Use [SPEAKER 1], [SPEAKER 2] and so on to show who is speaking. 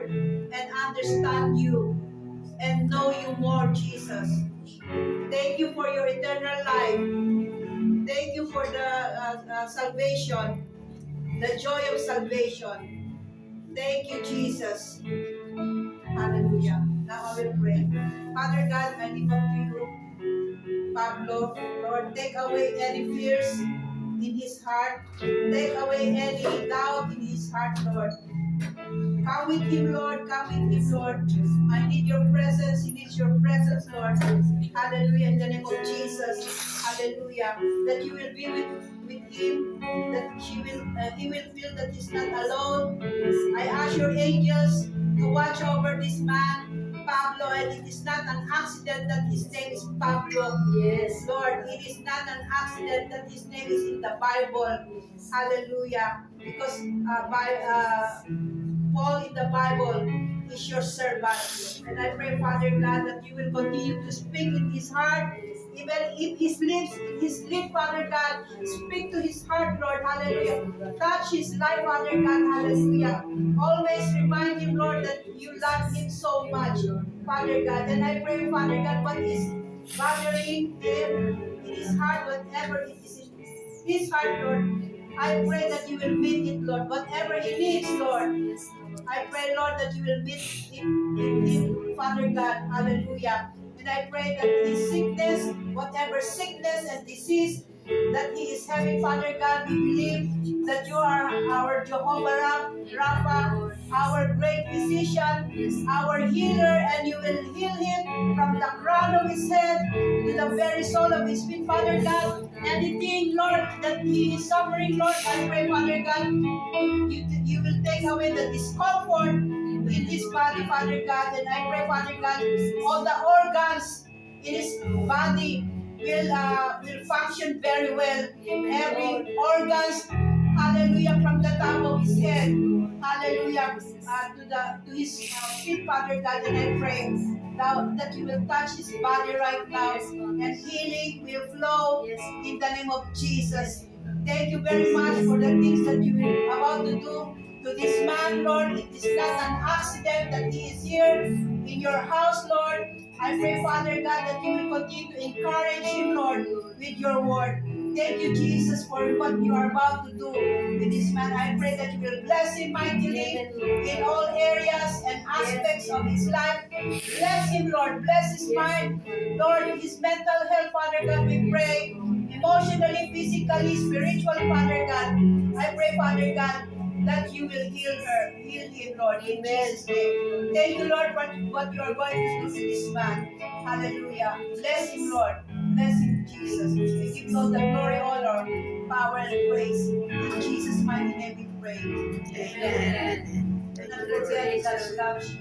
[SPEAKER 1] Lord, and understand you and know you more, Jesus. Thank you for your eternal life. Thank you for the salvation, the joy of salvation. Thank you, Jesus. Hallelujah. Now I will pray. Father God, I lift up to you, Pablo. Lord, take away any fears in his heart. Take away any doubt in his heart, Lord. Come with him, Lord. Come with him, Lord. I need your presence. He needs your presence, Lord. Hallelujah. In the name of Jesus. Hallelujah. That you will be with him. That he will feel that he's not alone. I ask your angels to watch over this man, Pablo, and it is not an accident that his name is Pablo. Yes, Lord, it is not an accident that his name is in the Bible. Hallelujah. Because Paul in the Bible is your servant. And I pray, Father God, that you will continue to speak in his heart, even if his lip, Father God, speak to his heart, Lord, hallelujah. Touch his life, Father God, hallelujah. Always remind him, Lord, that you love him so much, Father God. And I pray, Father God, what is bothering him in his heart, whatever it is in his heart, Lord, I pray that you will meet it, Lord. Whatever he needs, Lord. I pray, Lord, that you will meet in him, Father God. Hallelujah. And I pray that his sickness, whatever sickness and disease that he is having, Father God, we believe that you are our Jehovah Rapha, our great physician, our healer, and you will heal him from the crown of his head to the very sole of his feet, Father God. Anything, Lord, that he is suffering, Lord, I pray, Father God, you will take away the discomfort in his body, Father God. And I pray, Father God, all the organs in his body will function very well. Every organs, hallelujah, from the top of his head, hallelujah, to his feet, Father God. And I pray that you will touch his body right now, and healing will flow in the name of Jesus. Thank you very much for the things that you are about to do to this man, Lord. It is not an accident that he is here in your house, Lord. I pray, Father God, that you will continue to encourage him, Lord, with your word. Thank you, Jesus, for what you are about to do with this man. I pray that you will bless him mightily in all areas and aspects of his life. Bless him, Lord. Bless his mind. Lord, his mental health, Father God, we pray. Emotionally, physically, spiritually, Father God. I pray, Father God, that you will heal him, Lord, in Jesus' name. Thank you, Lord, for what you are going to do to this man. Hallelujah. Bless him, Lord. Bless him, Jesus. We give you all the glory, honor, power, and praise. In Jesus' mighty name we pray. Amen. And not forget that God loves you.